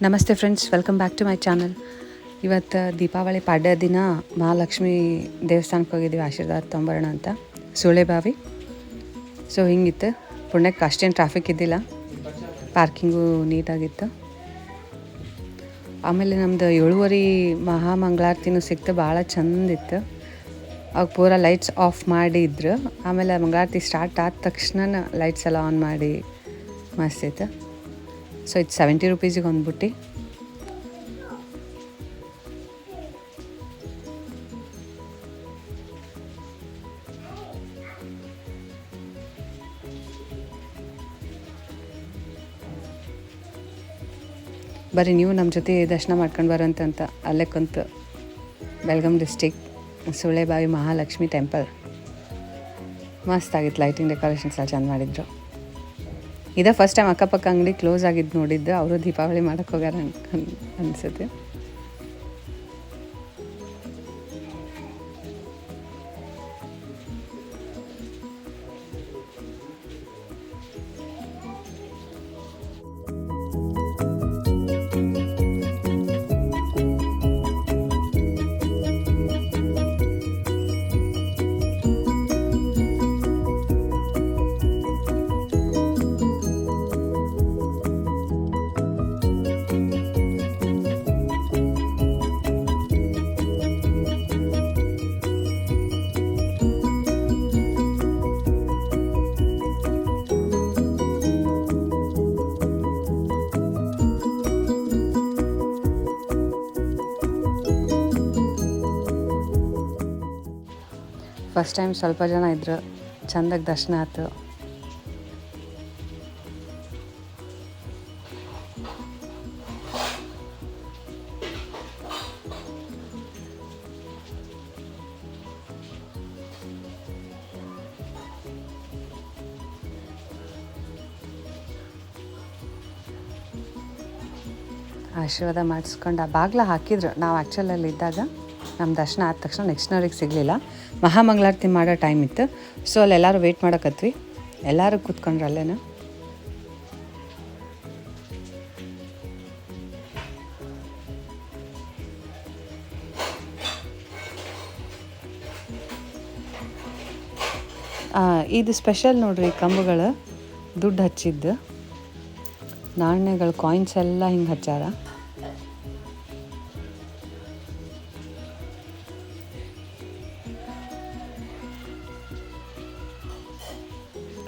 ನಮಸ್ತೆ friends, welcome back to my channel. ಇವತ್ತು ದೀಪಾವಳಿ ಪಾಡ್ಯ ದಿನ ಮಹಾಲಕ್ಷ್ಮಿ ದೇವಸ್ಥಾನಕ್ಕೆ ಹೋಗಿದ್ದೀವಿ ಆಶೀರ್ವಾದ ತೊಂಬರೋಣ ಅಂತ. ಸುಳೆಬಾವಿ. ಸೊ ಹಿಂಗಿತ್ತು. ಪುಣ್ಯಕ್ಕೆ ಅಷ್ಟೇನು ಟ್ರಾಫಿಕ್ ಇದ್ದಿಲ್ಲ, ಪಾರ್ಕಿಂಗು ನೀಟಾಗಿತ್ತು. ಆಮೇಲೆ ನಮ್ಮದು 7:30 ಮಹಾಮಂಗಳಾರತಿನೂ ಸಿಕ್ತು, ಭಾಳ ಚಂದಿತ್ತು. ಅವಾಗ ಪೂರ ಲೈಟ್ಸ್ ಆಫ್ ಮಾಡಿದ್ರು. ಆಮೇಲೆ ಮಂಗಳಾರತಿ ಸ್ಟಾರ್ಟ್ ಆದ ತಕ್ಷಣ ಲೈಟ್ಸ್ ಎಲ್ಲ ಆನ್ ಮಾಡಿ ಮಸ್ತ್ ಇತ್ತು. ಸೊ ಇದು 70 ರೂಪೀಸಿಗೆ ಒಂದು ಬುಟ್ಟಿ. ಬರೀ ನೀವು ನಮ್ಮ ಜೊತೆ ದರ್ಶನ ಮಾಡ್ಕೊಂಡು ಬರೋಂತಂತ ಅಲ್ಲೇ ಕುಂತು ಬೆಳಗಾಂ ಡಿಸ್ಟಿಕ್ ಸುಳೆಬಾವಿ ಮಹಾಲಕ್ಷ್ಮಿ ಟೆಂಪಲ್ ಮಸ್ತ್ ಆಗಿತ್ತು. ಲೈಟಿಂಗ್ ಡೆಕೋರೇಷನ್ಸ್ ಎಲ್ಲ ಚೆಂದ ಮಾಡಿದ್ರು. ಇದೇ ಫಸ್ಟ್ ಟೈಮ್ ಅಕ್ಕಪಕ್ಕ ಅಂಗಡಿ ಕ್ಲೋಸ್ ಆಗಿದ್ದು ನೋಡಿದ್ದು. ಅವರು ದೀಪಾವಳಿ ಮಾಡೋಕ್ಕೆ ಹೋಗ್ಯಾರ ಅನಿಸುತ್ತೆ. ಫಸ್ಟ್ ಟೈಮ್ ಸ್ವಲ್ಪ ಜನ ಇದ್ರು, ಚೆಂದಾಗಿ ದರ್ಶನ ಆಯ್ತು. ಆಶೀರ್ವಾದ ಮಾಡಿಸ್ಕೊಂಡು ಆ ಬಾಗಿಲ ಹಾಕಿದ್ರು. ನಾವು ಆ್ಯಕ್ಚುಲಲ್ಲಿ ಇದ್ದಾಗ ನಮ್ಮ ದರ್ಶನ ಆದ ತಕ್ಷಣ ನೆಕ್ಸ್ಟ್ನವ್ರಿಗೆ ಸಿಗಲಿಲ್ಲ. ಮಹಾಮಂಗಳಾರತಿ ಮಾಡೋ ಟೈಮ್ ಇತ್ತು. ಸೊ ಅಲ್ಲಿ ಎಲ್ಲರೂ ವೆಯ್ಟ್ ಮಾಡೋಕತ್ವಿ. ಎಲ್ಲರೂ ಕೂತ್ಕೊಂಡ್ರು ಅಲ್ಲೇನ. ಇದು ಸ್ಪೆಷಲ್ ನೋಡ್ರಿ, ಕಂಬಗಳು ದುಡ್ಡು ಹಚ್ಚಿದ್ದು ನಾಣ್ಯಗಳು, ಕಾಯಿನ್ಸ್ ಎಲ್ಲ ಹಿಂಗೆ ಹಚ್ಚಾರ.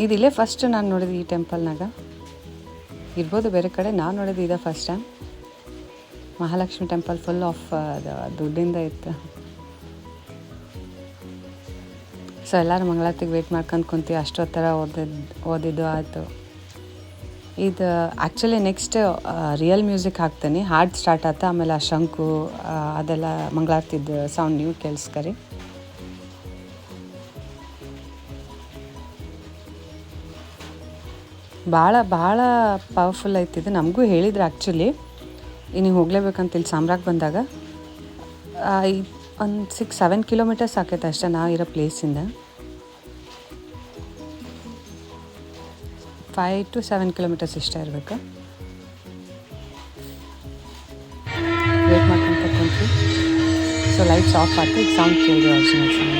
ಇದಿಲ್ಲೇ ಫಸ್ಟ್ ನಾನು ನೋಡಿದ್ದು ಈ ಟೆಂಪಲ್ನಾಗ. ಇರ್ಬೋದು ಬೇರೆ ಕಡೆ, ನಾನು ನೋಡಿದ್ದು ಇದೇ first time. Mahalakshmi temple full of ದುಡ್ಡಿಂದ ಇತ್ತು. ಸೊ ಎಲ್ಲರೂ ಮಂಗಳಾರತಿಗೆ ವೇಟ್ ಮಾಡ್ಕೊಂಡು ಕುಂತೀವಿ. ಅಷ್ಟೊತ್ತರ ಓದಿದ್ದು ಆಯಿತು. ಇದು ಆ್ಯಕ್ಚುಲಿ ನೆಕ್ಸ್ಟ್ ರಿಯಲ್ ಮ್ಯೂಸಿಕ್ ಹಾಕ್ತೀನಿ. ಹಾಡು ಸ್ಟಾರ್ಟ್ ಆಯ್ತು. ಆಮೇಲೆ ಆ ಶಂಕು ಅದೆಲ್ಲ ಮಂಗಳಾರತಿದ್ದು ಸೌಂಡ್ ನೀವು ಕೇಳಿಸ್ಕರಿ. ಭಾಳ ಭಾಳ ಪವರ್ಫುಲ್ ಐತಿದ್ದು. ನಮಗೂ ಹೇಳಿದ್ರು ಆ್ಯಕ್ಚುಲಿ, ನೀವು ಹೋಗಲೇಬೇಕಂತ ಇಲ್ಲಿ ಸಾಮ್ರಾಗ್ ಬಂದಾಗ. ಒಂದು 6-7 ಕಿಲೋಮೀಟರ್ಸ್ ಆಕೈತೆ ಅಷ್ಟೇ ನಾವು ಇರೋ ಪ್ಲೇಸಿಂದ. 5 to 7 ಕಿಲೋಮೀಟರ್ಸ್ ಇಷ್ಟ ಇರಬೇಕು. ವೇಟ್ ಮಾಡ್ಕೊಂತ ಕುಂತು. ಸೊ ಲೈಟ್ಸ್ ಆಫ್ ಆಯ್ತು. ಈಗ ಸೌಂಡ್ ಕೇಳಿದೆ, ಒರಿಜಿನಲ್ ಸೌಂಡ್.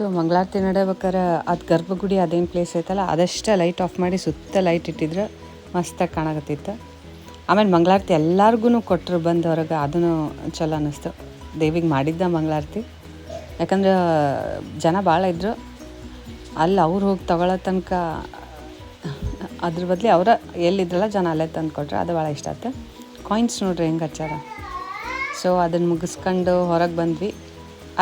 ಸೊ ಮಂಗಳಾರತಿ ನಡೆಬೇಕಾರೆ ಅದು ಗರ್ಭಗುಡಿ ಅದೇನು ಪ್ಲೇಸ್ ಐತಲ್ಲ ಅದಷ್ಟೇ ಲೈಟ್ ಆಫ್ ಮಾಡಿ ಸುತ್ತ ಲೈಟ್ ಇಟ್ಟಿದ್ರೆ ಮಸ್ತಾಗಿ ಕಾಣಕತ್ತಿತ್ತು. ಆಮೇಲೆ ಮಂಗಳಾರತಿ ಎಲ್ಲರಿಗೂ ಕೊಟ್ಟರು ಬಂದು ಹೊರಗೆ, ಅದೂ ಚಲೋ ಅನ್ನಿಸ್ತು. ದೇವಿಗೆ ಮಾಡಿದ್ದ ಮಂಗಳಾರತಿ, ಯಾಕಂದ್ರೆ ಜನ ಭಾಳ ಇದ್ದರು. ಅಲ್ಲಿ ಅವ್ರು ಹೋಗಿ ತಗೊಳ್ಳೋ ತನಕ ಅದ್ರ ಬದಲಿ ಅವರ ಎಲ್ಲಿದ್ರಲ್ಲ ಜನ ಅಲ್ಲೇ ತಂದು ಕೊಟ್ರೆ ಅದು ಭಾಳ ಇಷ್ಟ ಆಯ್ತು. ಕಾಯಿನ್ಸ್ ನೋಡ್ರಿ ಹೆಂಗೆ ಹಚ್ಚಾರ. ಸೊ ಅದನ್ನು ಮುಗಿಸ್ಕೊಂಡು ಹೊರಗೆ ಬಂದ್ವಿ.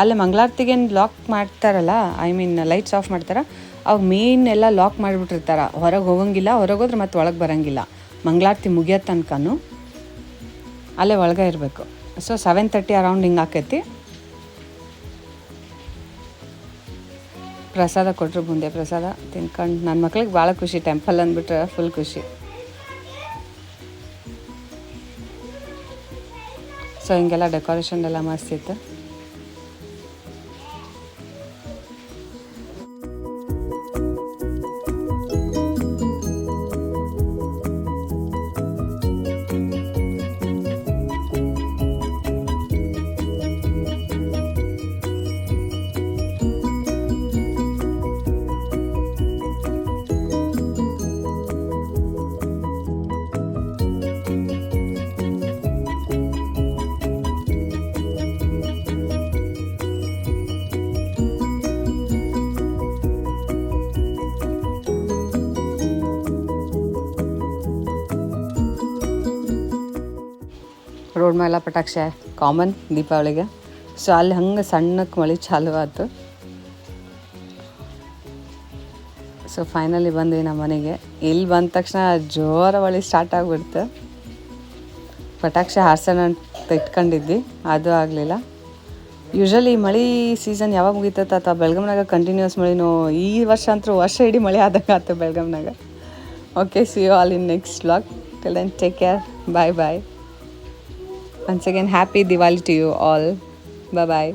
ಅಲ್ಲೇ ಮಂಗಳಾರತಿಗೇನು ಲಾಕ್ ಮಾಡ್ತಾರಲ್ಲ, ಐ ಮೀನ್ ಲೈಟ್ಸ್ ಆಫ್ ಮಾಡ್ತಾರೆ, ಅವಾಗ ಮೇನ್ ಎಲ್ಲ ಲಾಕ್ ಮಾಡಿಬಿಟ್ಟಿರ್ತಾರೆ. ಹೊರಗೆ ಹೋಗಂಗಿಲ್ಲ, ಹೊರಗೆ ಹೋದ್ರೆ ಮತ್ತೆ ಒಳಗೆ ಬರೋಂಗಿಲ್ಲ. ಮಂಗಳಾರತಿ ಮುಗಿಯೋ ತನಕನೂ ಅಲ್ಲೇ ಒಳಗೆ ಇರಬೇಕು. ಸೊ 7:30 ಅರೌಂಡ್ ಹಿಂಗೆ ಆಕೈತಿ. ಪ್ರಸಾದ ಕೊಟ್ಟರು, ಬುಂದೆ ಪ್ರಸಾದ ತಿನ್ಕೊಂಡು ನನ್ನ ಮಕ್ಳಿಗೆ ಭಾಳ ಖುಷಿ. ಟೆಂಪಲ್ ಅಂದ್ಬಿಟ್ರೆ ಫುಲ್ ಖುಷಿ. ಸೊ ಹಿಂಗೆಲ್ಲ ಡೆಕೋರೇಷನ್ ಎಲ್ಲ ಮಸ್ತ್ ಇತ್ತು. ರೋಡ್ ಮೇಲೆ ಪಟಾಕ್ಷೆ ಕಾಮನ್ ದೀಪಾವಳಿಗೆ. ಸೊ ಅಲ್ಲಿ ಹಂಗೆ ಸಣ್ಣಕ್ಕೆ ಮಳೆ ಚಾಲು ಆಯ್ತು. ಸೊ ಫೈನಲಿ ಬಂದ್ವಿ ನಮ್ಮ ಮನೆಗೆ. ಇಲ್ಲಿ ಬಂದ ತಕ್ಷಣ ಜೋರ ಮಳೆ ಸ್ಟಾರ್ಟ್ ಆಗಿಬಿಡ್ತು. ಪಟಾಕ್ಷೆ ಹಾರ್ಸೋಣ ಅಂತ ಇಟ್ಕೊಂಡಿದ್ವಿ, ಅದು ಆಗಲಿಲ್ಲ. ಯೂಶ್ವಲಿ ಮಳೆ ಸೀಸನ್ ಯಾವಾಗ ಮುಗಿತೈತೆ ಅಥವಾ ಬೆಳಗಾಂನಾಗ ಕಂಟಿನ್ಯೂಸ್ ಮಳೆನೂ. ಈ ವರ್ಷ ಅಂತೂ ವರ್ಷ ಇಡೀ ಮಳೆ ಆದಂಗೆ ಆಯ್ತು ಬೆಳಗಾಂನಾಗ. Okay, see you all in next vlog. Till then take care. Bye bye. Once again, happy Diwali to you all. Bye bye.